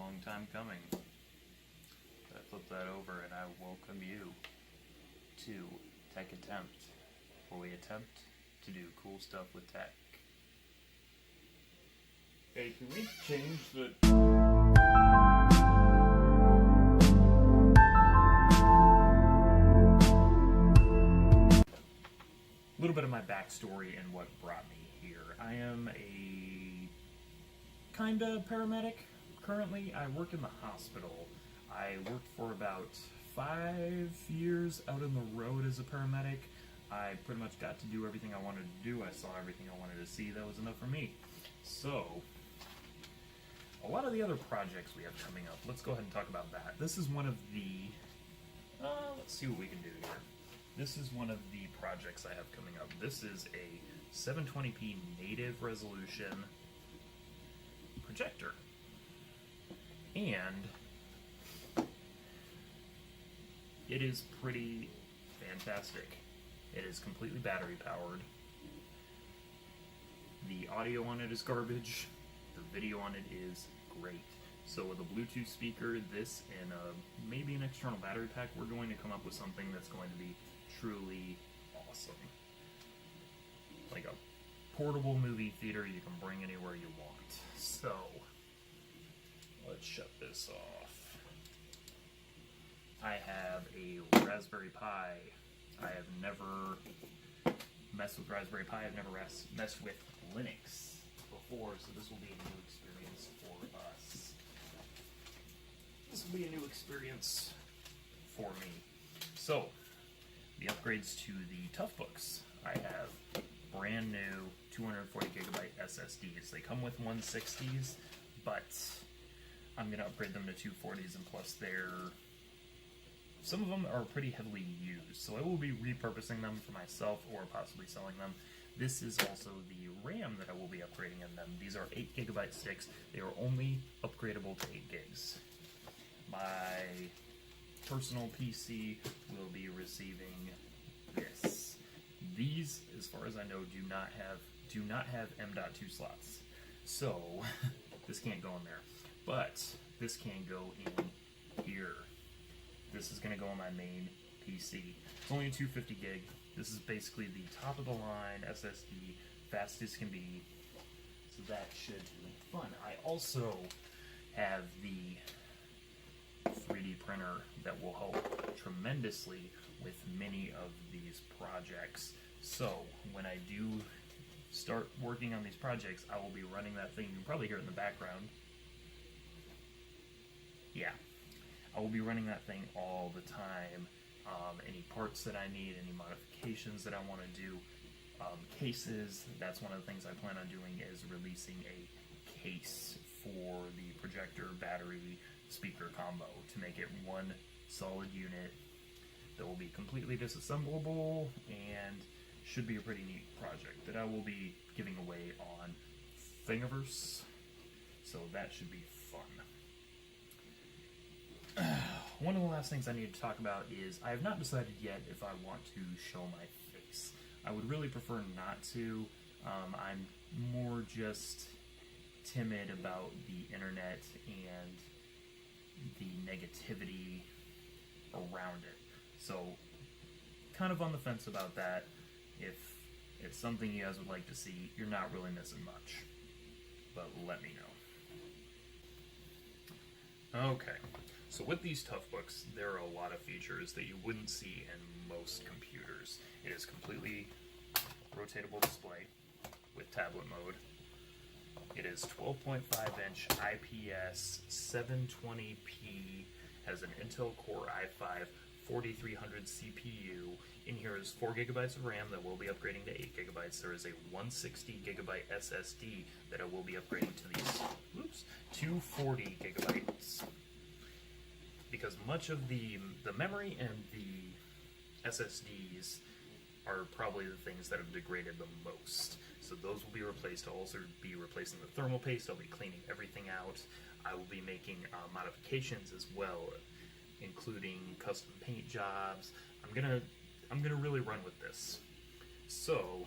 long time coming. I flip that over and I welcome you to Tech Attempt, where we attempt to do cool stuff with tech. Hey, can we change the... A little bit of my backstory and what brought me here. I am a kinda paramedic currently. I work in the hospital. I worked for about 5 years out on the road as a paramedic. I pretty much got to do everything I wanted to do. I saw everything I wanted to see. That was enough for me. So, a lot of the other projects we have coming up, let's go ahead and talk about that. This is one of the... let's see what we can do here. This is one of the projects I have coming up. This is a 720p native resolution projector. And it is pretty fantastic. It is completely battery powered. The audio on it is garbage. The video on it is great. So with a Bluetooth speaker, this, and maybe an external battery pack, we're going to come up with something that's going to be truly awesome. Like a portable movie theater you can bring anywhere you want. So, let's shut this off. I have a Raspberry Pi. I have never messed with Raspberry Pi. I've never messed with Linux before, so this will be a new experience for us. This will be a new experience for me. So, the upgrades to the Toughbooks. I have brand new 240 gigabyte SSDs. They come with 160s, but I'm going to upgrade them to 240s, and plus some of them are pretty heavily used, so I will be repurposing them for myself or possibly selling them. This is also the RAM that I will be upgrading in them. These are 8 gigabyte sticks. They are only upgradable to 8 gigs. My personal PC will be receiving this. These, as far as I know, do not have M.2 slots. So this can't go in there. But this can go in here. This is going to go on my main PC. It's only a 250 gig. This is basically the top of the line SSD, fast as can be. So that should be fun. I also have the 3D printer that will help tremendously with many of these projects. So when I do start working on these projects, I will be running that thing. You can probably hear it in the background. Yeah. I will be running that thing all the time. Any parts that I need, any modifications that I want to do, cases, that's one of the things I plan on doing, is releasing a case for the projector battery speaker combo to make it one solid unit that will be completely disassemblable and should be a pretty neat project that I will be giving away on Thingiverse, so that should be fun. One of the last things I need to talk about is I have not decided yet if I want to show my face. I would really prefer not to. I'm more just timid about the internet and the negativity around it. So, kind of on the fence about that. If it's something you guys would like to see, you're not really missing much. But let me know. Okay. So with these Toughbooks, there are a lot of features that you wouldn't see in most computers. It is completely rotatable display with tablet mode. It is 12.5-inch IPS 720p, has an Intel Core i5 4300 CPU. In here is 4 gigabytes of RAM that will be upgrading to 8 gigabytes. There is a 160 gigabyte SSD that I will be upgrading to these 240 gigabytes. Because much of the memory and the SSDs are probably the things that have degraded the most. So those will be replaced. I'll also be replacing the thermal paste. I'll be cleaning everything out. I will be making modifications as well, including custom paint jobs. I'm gonna really run with this. So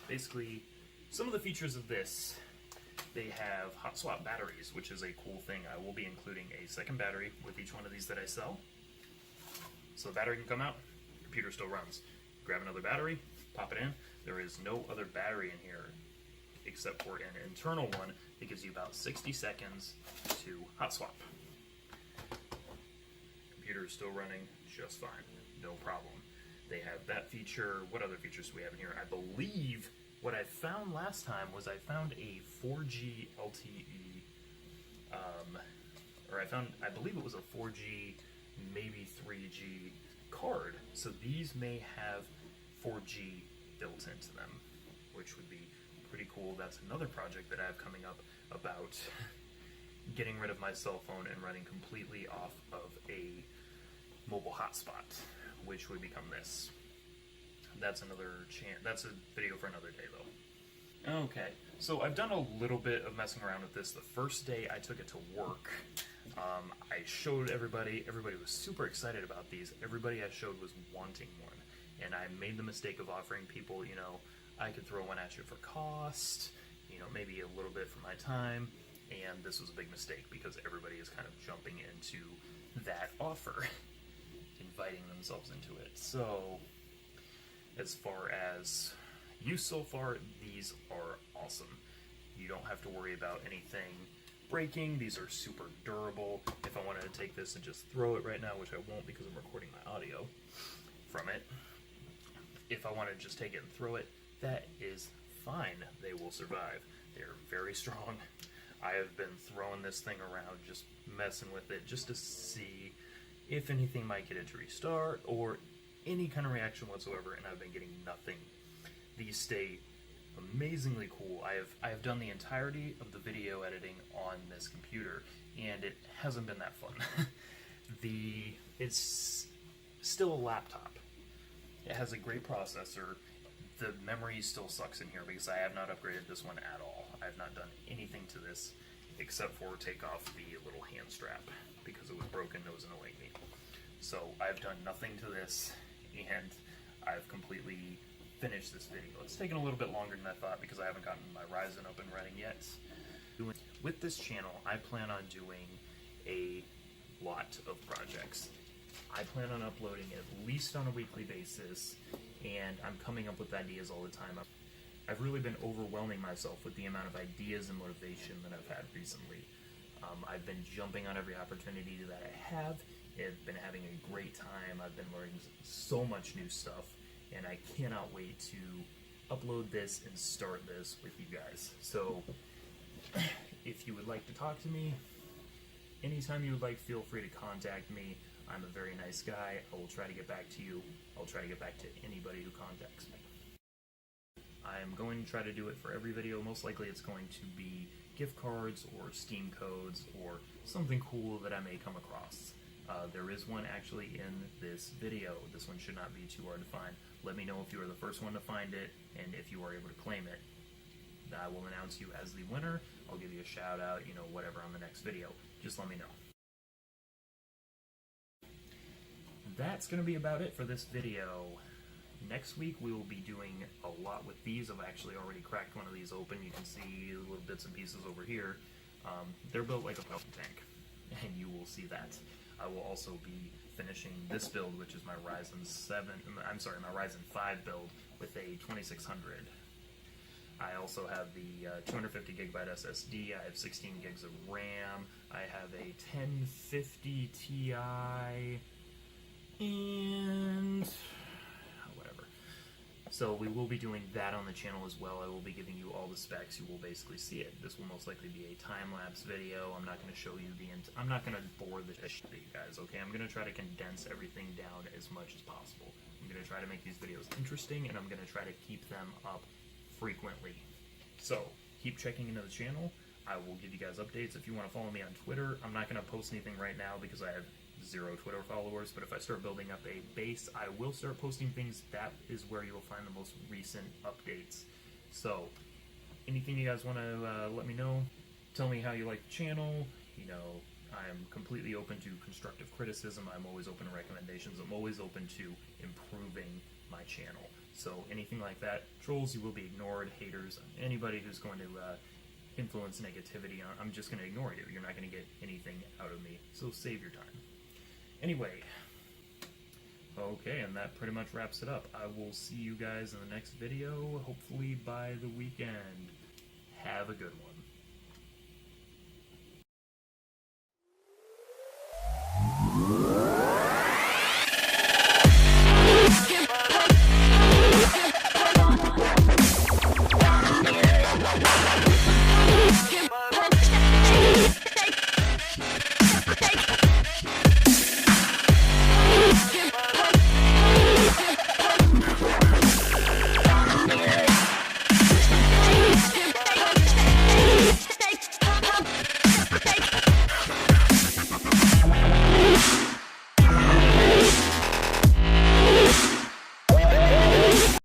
basically, some of the features of this they have hot swap batteries, which is a cool thing. I will be including a second battery with each one of these that I sell. So the battery can come out, computer still runs. Grab another battery, pop it in. There is no other battery in here except for an internal one that gives you about 60 seconds to hot swap. Computer is still running just fine, no problem. They have that feature. What other features do we have in here? I believe what I found last time was I found a 4G LTE, I believe it was a 4G, maybe 3G card. So these may have 4G built into them, which would be pretty cool. That's another project that I have coming up about getting rid of my cell phone and running completely off of a mobile hotspot, which would become this. That's that's a video for another day though. Okay, so I've done a little bit of messing around with this. The first day I took it to work, I showed everybody was super excited about these. Everybody I showed was wanting one, and I made the mistake of offering people, I could throw one at you for cost, maybe a little bit for my time, and this was a big mistake because everybody is kind of jumping into that offer, inviting themselves into it. So, as far as use so far, these are awesome. You don't have to worry about anything breaking. These are super durable. If I wanted to take this and just throw it right now, which I won't because I'm recording my audio from it, if I want to just take it and throw it, that is fine. They will survive. They're very strong. I have been throwing this thing around, just messing with it, just to see if anything might get it to restart or any kind of reaction whatsoever, and I've been getting nothing. These stay amazingly cool. I have done the entirety of the video editing on this computer, and it hasn't been that fun. It's still a laptop. It has a great processor. The memory still sucks in here because I have not upgraded this one at all. I have not done anything to this except for take off the little hand strap because it was broken. It was annoying me. So I've done nothing to this, and I've completely finished this video. It's taken a little bit longer than I thought because I haven't gotten my Ryzen up and running yet. With this channel, I plan on doing a lot of projects. I plan on uploading at least on a weekly basis, and I'm coming up with ideas all the time. I've really been overwhelming myself with the amount of ideas and motivation that I've had recently. I've been jumping on every opportunity that I have. I've been having a great time. I've been learning so much new stuff, and I cannot wait to upload this and start this with you guys. So if you would like to talk to me, anytime you would like, feel free to contact me. I'm a very nice guy. I will try to get back to you. I'll try to get back to anybody who contacts me. I'm going to try to do it for every video. Most likely it's going to be gift cards or Steam codes or something cool that I may come across. There is one actually in this video. This one should not be too hard to find. Let me know if you are the first one to find it and if you are able to claim it. I will announce you as the winner. I'll give you a shout out, whatever on the next video. Just let me know. That's going to be about it for this video. Next week we will be doing a lot with these. I've actually already cracked one of these open. You can see little bits and pieces over here. They're built like a propellant tank, and you will see that. I will also be finishing this build, which is my Ryzen 5 build with a 2600. I also have the 250 gigabyte SSD. I have 16 gigs of RAM. I have a 1050 Ti, and whatever. So we will be doing that on the channel as well. I will be giving you all the specs. You will basically see it. This will most likely be a time-lapse video. I'm not going to show you I'm not going to bore the shit out of you guys, okay? I'm going to try to condense everything down as much as possible. I'm going to try to make these videos interesting, and I'm going to try to keep them up frequently. So keep checking into the channel. I will give you guys updates. If you want to follow me on Twitter, I'm not going to post anything right now because I have 0 Twitter followers, but if I start building up a base, I will start posting things. That is where you'll find the most recent updates. So anything you guys want to let me know, tell me how you like the channel. I'm completely open to constructive criticism. I'm always open to recommendations. I'm always open to improving my channel. So anything like that, trolls, you will be ignored. Haters, anybody who's going to influence negativity. I'm just going to ignore you. You're not going to get anything out of me. So save your time. Anyway. Okay, and that pretty much wraps it up. I will see you guys in the next video, hopefully by the weekend. Have a good one.